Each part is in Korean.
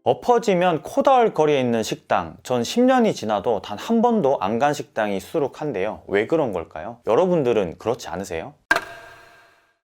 엎어지면 코다을거리에 있는 식당, 전 10년이 지나도 단 한 번도 안 간 식당이 수두룩한데요. 왜 그런 걸까요? 여러분들은 그렇지 않으세요?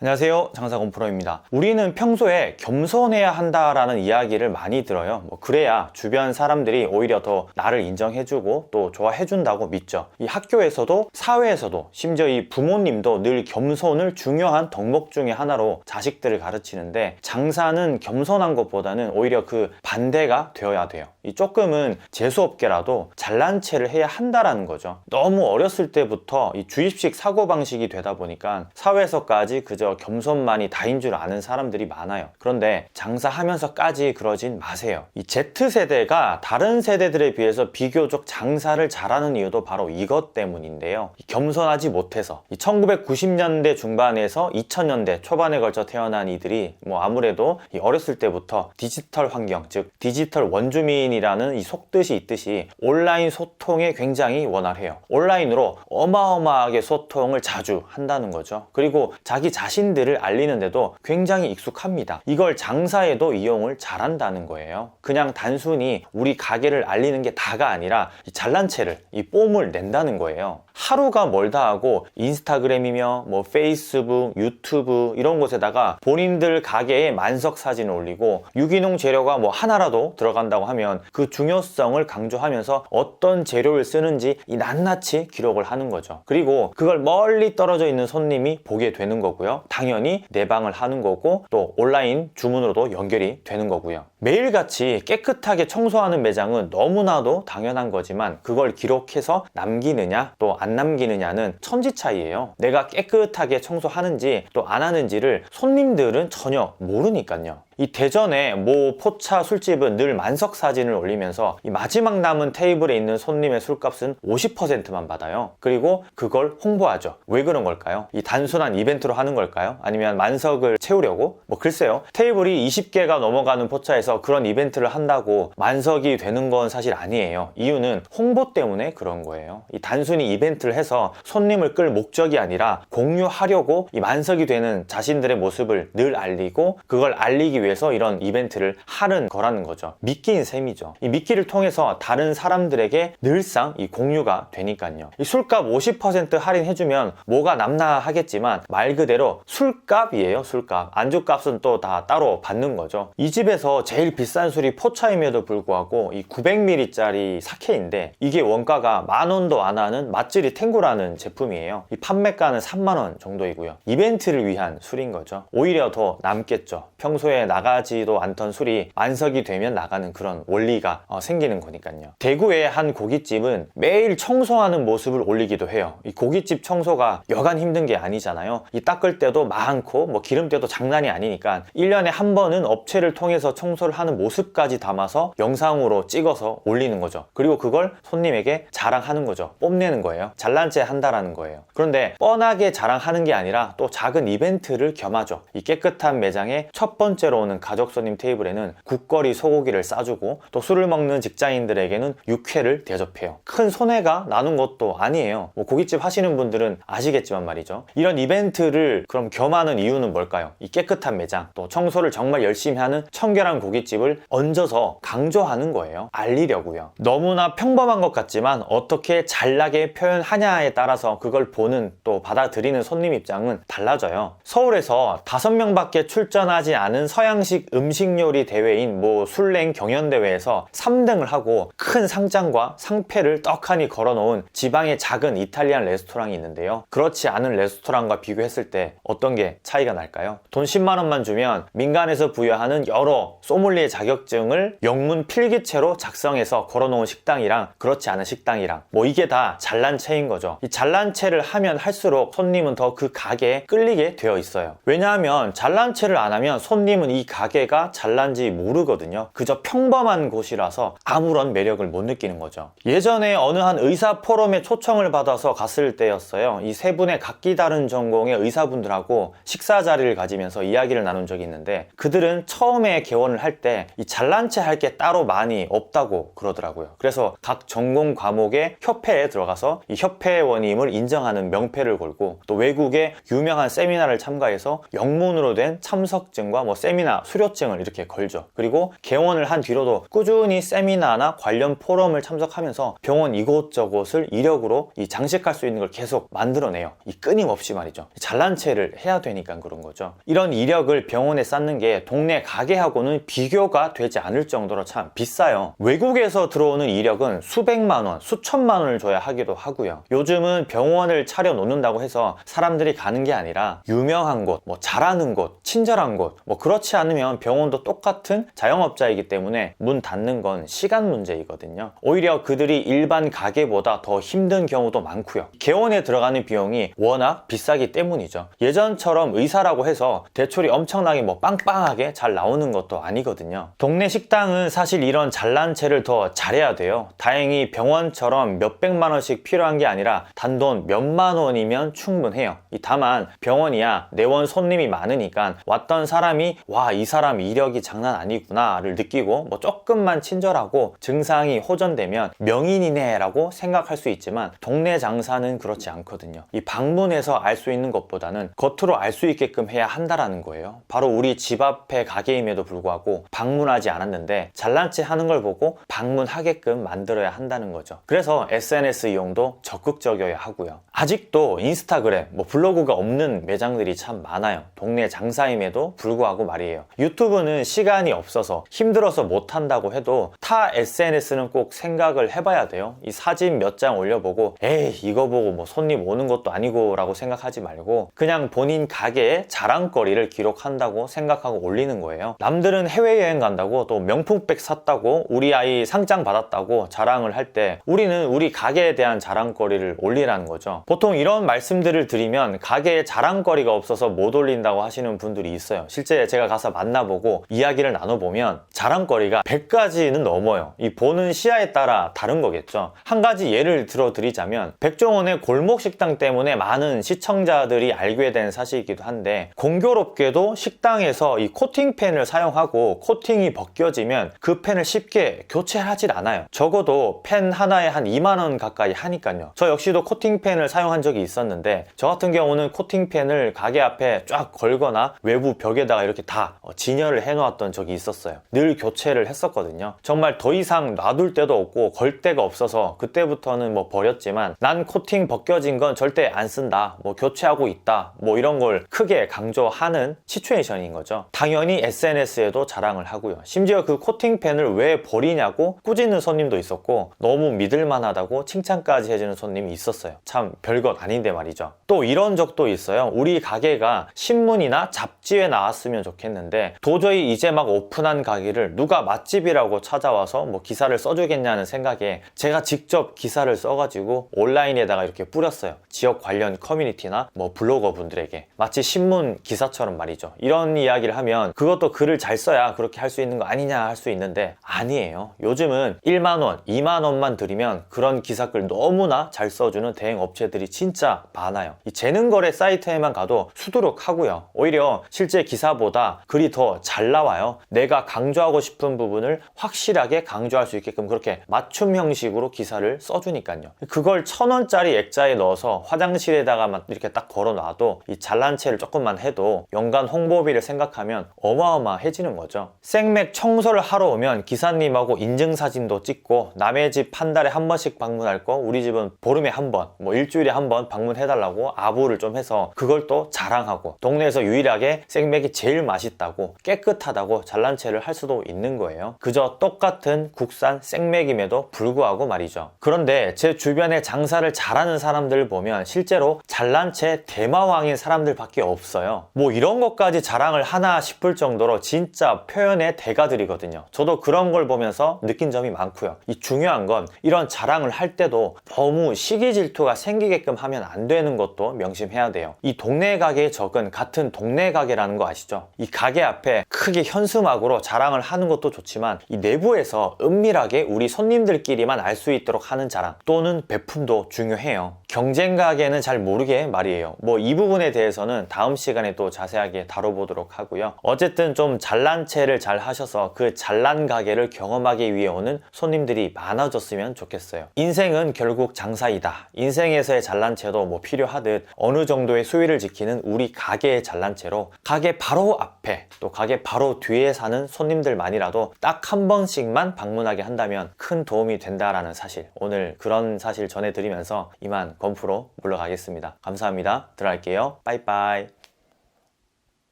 안녕하세요, 장사건 프로입니다. 우리는 평소에 겸손해야 한다라는 이야기를 많이 들어요. 그래야 주변 사람들이 오히려 더 나를 인정해주고 또 좋아해준다고 믿죠. 이 학교에서도 사회에서도 심지어 이 부모님도 늘 겸손을 중요한 덕목 중에 하나로 자식들을 가르치는데, 장사는 겸손한 것보다는 오히려 그 반대가 되어야 돼요. 이 조금은 재수없게라도 잘난 체를 해야 한다라는 거죠. 너무 어렸을 때부터 이 주입식 사고방식이 되다 보니까 사회에서까지 그저 겸손만이 다인 줄 아는 사람들이 많아요. 그런데 장사하면서까지 그러진 마세요. 이 Z세대가 다른 세대들에 비해서 비교적 장사를 잘하는 이유도 바로 이것 때문인데요. 겸손하지 못해서 1990년대 중반에서 2000년대 초반에 걸쳐 태어난 이들이 아무래도 어렸을 때부터 디지털 환경, 즉 디지털 원주민이라는 이 속뜻이 있듯이 온라인 소통에 굉장히 원활해요. 온라인으로 어마어마하게 소통을 자주 한다는 거죠. 그리고 자기 자신들을 알리는데도 굉장히 익숙합니다. 이걸 장사에도 이용을 잘한다는 거예요. 그냥 단순히 우리 가게를 알리는 게 다가 아니라 잘난 체를, 이 뽐을 낸다는 거예요. 하루가 멀다 하고 인스타그램이며 페이스북, 유튜브 이런 곳에다가 본인들 가게의 만석 사진을 올리고 유기농 재료가 하나라도 들어간다고 하면 그 중요성을 강조하면서 어떤 재료를 쓰는지 낱낱이 기록을 하는 거죠. 그리고 그걸 멀리 떨어져 있는 손님이 보게 되는 거고요. 당연히 내방을 하는 거고 또 온라인 주문으로도 연결이 되는 거고요. 매일같이 깨끗하게 청소하는 매장은 너무나도 당연한 거지만 그걸 기록해서 남기느냐 또 안 남기느냐는 천지 차이예요. 내가 깨끗하게 청소하는지 또 안 하는지를 손님들은 전혀 모르니까요. 이 대전의 모 포차 술집은 늘 만석 사진을 올리면서 이 마지막 남은 테이블에 있는 손님의 술값은 50%만 받아요. 그리고 그걸 홍보하죠. 왜 그런 걸까요? 이 단순한 이벤트로 하는 걸까요? 아니면 만석을 채우려고? 글쎄요. 테이블이 20개가 넘어가는 포차에서 그런 이벤트를 한다고 만석이 되는 건 사실 아니에요. 이유는 홍보 때문에 그런 거예요. 이 단순히 이벤트를 해서 손님을 끌 목적이 아니라 공유하려고 이 만석이 되는 자신들의 모습을 늘 알리고 그걸 알리기 위해서 이런 이벤트를 하는 거라는 거죠. 미끼인 셈이죠. 이 미끼를 통해서 다른 사람들에게 늘상 이 공유가 되니까요. 이 술값 50% 할인해주면 뭐가 남나 하겠지만 말 그대로 술값이에요. 술값. 안주값은 또 다 따로 받는 거죠. 이 집에서 제일 비싼 술이 포차임에도 불구하고 이 900ml짜리 사케인데 이게 원가가 10,000원도 안 하는 맛질이 탱고라는 제품이에요. 이 판매가는 30,000원 정도이고요. 이벤트를 위한 술인 거죠. 오히려 더 남겠죠. 평소에 나가지도 않던 술이 만석이 되면 나가는 그런 원리가 생기는 거니까요. 대구의 한 고깃집은 매일 청소하는 모습을 올리기도 해요. 이 고깃집 청소가 여간 힘든 게 아니잖아요. 이 닦을 때도 많고 기름때도 장난이 아니니까 1년에 한 번은 업체를 통해서 청소를 하는 모습까지 담아서 영상으로 찍어서 올리는 거죠. 그리고 그걸 손님에게 자랑하는 거죠. 뽐내는 거예요. 잘난 체 한다라는 거예요. 그런데 뻔하게 자랑하는 게 아니라 또 작은 이벤트를 겸하죠. 이 깨끗한 매장에 첫 번째로 오는 가족 손님 테이블에는 국거리 소고기를 싸주고 또 술을 먹는 직장인들에게는 육회를 대접해요. 큰 손해가 나는 것도 아니에요. 고깃집 하시는 분들은 아시겠지만 말이죠. 이런 이벤트를 그럼 겸하는 이유는 뭘까요? 이 깨끗한 매장, 또 청소를 정말 열심히 하는 청결한 고깃집을 얹어서 강조하는 거예요. 알리려고요. 너무나 평범한 것 같지만 어떻게 잘나게 표현하냐에 따라서 그걸 보는 또 받아들이는 손님 입장은 달라져요. 서울에서 5명밖에 출전하지 않은 서양식 음식 요리 대회인 술랭 경연대회에서 3등을 하고 큰 상장과 상패를 떡하니 걸어놓은 지방의 작은 이탈리안 레스토랑이 있는데요. 그렇지 않은 레스토랑과 비교했을 때 어떤 게 차이가 날까요? 돈 10만 원만 주면 민간에서 부여하는 여러 소믈리에 자격증을 영문 필기체로 작성해서 걸어놓은 식당이랑 그렇지 않은 식당이랑 이게 다 잘난 체인 거죠. 이 잘난 체를 하면 할수록 손님은 더 그 가게에 끌리게 되어 있어요. 왜냐하면 잘난 체를 안 하면 손님은 이 가게가 잘난지 모르거든요. 그저 평범한 곳이라서 아무런 매력을 못 느끼는 거죠. 예전에 어느 한 의사 포럼에 초청을 받아서 갔을 때였어요. 이 세 분의 각기 다른 전공의 의사분들하고 식사 자리를 가지면서 이야기를 나눈 적이 있는데 그들은 처음에 개원을 할 때 이 잘난 체 할 게 따로 많이 없다고 그러더라고요. 그래서 각 전공 과목의 협회에 들어가서 이 협회원임을 인정하는 명패를 걸고 또 외국의 유명한 세미나를 참가해서 영문으로 된 참석증과 세미나 자격증이나 수료증을 이렇게 걸죠. 그리고 개원을 한 뒤로도 꾸준히 세미나나 관련 포럼을 참석하면서 병원 이곳저곳을 이력으로 이 장식할 수 있는 걸 계속 만들어내요. 이 끊임없이 말이죠. 잘난 체를 해야 되니까 그런 거죠. 이런 이력을 병원에 쌓는 게 동네 가게하고는 비교가 되지 않을 정도로 참 비싸요. 외국에서 들어오는 이력은 수백만 원, 수천만 원을 줘야 하기도 하고요. 요즘은 병원을 차려 놓는다고 해서 사람들이 가는 게 아니라 유명한 곳, 뭐 잘하는 곳, 친절한 곳, 뭐 그렇지 않으면 병원도 똑같은 자영업자이기 때문에 문 닫는 건 시간 문제이거든요. 오히려 그들이 일반 가게보다 더 힘든 경우도 많고요. 개원에 들어가는 비용이 워낙 비싸기 때문이죠. 예전처럼 의사라고 해서 대출이 엄청나게 뭐 빵빵하게 잘 나오는 것도 아니거든요. 동네 식당은 사실 이런 잘난 체를 더 잘해야 돼요. 다행히 병원처럼 몇백만 원씩 필요한 게 아니라 단돈 몇만 원이면 충분해요. 다만 병원이야 내원 손님이 많으니까 왔던 사람이 와, 이 사람 이력이 장난 아니구나 를 느끼고 뭐 조금만 친절하고 증상이 호전되면 명인이네 라고 생각할 수 있지만 동네 장사는 그렇지 않거든요. 이 방문해서 알 수 있는 것보다는 겉으로 알 수 있게끔 해야 한다라는 거예요. 바로 우리 집 앞에 가게임에도 불구하고 방문하지 않았는데 잘난 체 하는 걸 보고 방문하게끔 만들어야 한다는 거죠. 그래서 SNS 이용도 적극적이어야 하고요. 아직도 인스타그램, 뭐 블로그가 없는 매장들이 참 많아요. 동네 장사임에도 불구하고 말이에요. 유튜브는 시간이 없어서 힘들어서 못한다고 해도 타 SNS는 꼭 생각을 해봐야 돼요. 이 사진 몇 장 올려보고 에이 이거 보고 뭐 손님 오는 것도 아니고 라고 생각하지 말고 그냥 본인 가게의 자랑거리를 기록한다고 생각하고 올리는 거예요. 남들은 해외여행 간다고 또 명품백 샀다고 우리 아이 상장 받았다고 자랑을 할 때 우리는 우리 가게에 대한 자랑거리를 올리라는 거죠. 보통 이런 말씀들을 드리면 가게에 자랑거리가 없어서 못 올린다고 하시는 분들이 있어요. 실제 제가 가서 만나보고 이야기를 나눠보면 자랑거리가 100가지는 넘어요. 이 보는 시야에 따라 다른 거겠죠. 한 가지 예를 들어 드리자면 백종원의 골목 식당 때문에 많은 시청자들이 알게 된 사실이기도 한데 공교롭게도 식당에서 이 코팅펜을 사용하고 코팅이 벗겨지면 그 펜을 쉽게 교체하질 않아요. 적어도 펜 하나에 한 2만 원 가까이 하니까요. 저 역시도 코팅펜을 사용한 적이 있었는데 저 같은 경우는 코팅펜을 가게 앞에 쫙 걸거나 외부 벽에다가 이렇게 다 진열을 해놓았던 적이 있었어요. 늘 교체를 했었거든요. 정말 더 이상 놔둘 데도 없고 걸 데가 없어서 그때부터는 뭐 버렸지만 난 코팅 벗겨진 건 절대 안 쓴다, 뭐 교체하고 있다, 뭐 이런 걸 크게 강조하는 시츄에이션인 거죠. 당연히 SNS에도 자랑을 하고요. 심지어 그 코팅펜을 왜 버리냐고 꾸짖는 손님도 있었고 너무 믿을만하다고 칭찬까지 해주는 손님이 있었어요. 참 별것 아닌데 말이죠. 또 이런 적도 있어요. 우리 가게가 신문이나 잡지에 나왔으면 좋겠는데 도저히 이제 막 오픈한 가게를 누가 맛집이라고 찾아와서 뭐 기사를 써주겠냐는 생각에 제가 직접 기사를 써가지고 온라인에다가 이렇게 뿌렸어요. 지역 관련 커뮤니티나 뭐 블로거 분들에게 마치 신문 기사처럼 말이죠. 이런 이야기를 하면 그것도 글을 잘 써야 그렇게 할 수 있는 거 아니냐 할 수 있는데 아니에요. 요즘은 1만원, 2만원만 들이면 그런 기사글 너무나 잘 써주는 대행 업체들이 진짜 많아요. 이 재능거래 사이트에만 가도 수두룩하고요. 오히려 실제 기사보다 글이 더 잘 나와요. 내가 강조하고 싶은 부분을 확실하게 강조할 수 있게끔 그렇게 맞춤 형식으로 기사를 써주니까요. 그걸 1,000원짜리 액자에 넣어서 화장실에다가 이렇게 딱 걸어놔도 이 잘난 체를 조금만 해도 연간 홍보비를 생각하면 어마어마해지는 거죠. 생맥 청소를 하러 오면 기사님하고 인증사진도 찍고 남의 집 한 달에 한 번씩 방문할 거 우리 집은 보름에 한 번, 뭐 일주일에 한 번 방문해달라고 아부를 좀 해서 그걸 또 자랑하고 동네에서 유일하게 생맥이 제일 맛있다고 깨끗하다고 잘난 체를 할 수도 있는 거예요. 그저 똑같은 국산 생맥임에도 불구하고 말이죠. 그런데 제 주변에 장사를 잘하는 사람들을 보면 실제로 잘난 체 대마왕인 사람들밖에 없어요. 뭐 이런 것까지 자랑을 하나 싶을 정도로 진짜 표현의 대가들이거든요. 저도 그런 걸 보면서 느낀 점이 많고요. 이 중요한 건 이런 자랑을 할 때도 너무 시기 질투가 생기게끔 하면 안 되는 것도 명심해야 돼요. 이 동네 가게의 적은 같은 동네 가게라는 거 아시죠? 이 가게 앞에 크게 현수막으로 자랑을 하는 것도 좋지만 이 내부에서 은밀하게 우리 손님들끼리만 알 수 있도록 하는 자랑 또는 배품도 중요해요. 경쟁 가게는 잘 모르게 말이에요. 뭐 이 부분에 대해서는 다음 시간에 또 자세하게 다뤄보도록 하고요. 어쨌든 좀 잘난 체를 잘 하셔서 그 잘난 가게를 경험하기 위해 오는 손님들이 많아졌으면 좋겠어요. 인생은 결국 장사이다. 인생에서의 잘난 체도 뭐 필요하듯 어느 정도의 수위를 지키는 우리 가게의 잘난 체로 가게 바로 앞에 또 가게 바로 뒤에 사는 손님들만이라도 딱 한 번씩만 방문하게 한다면 큰 도움이 된다라는 사실, 오늘 그런 사실 전해드리면서 이만 건프로 물러가겠습니다. 감사합니다. 들어갈게요. 빠이빠이.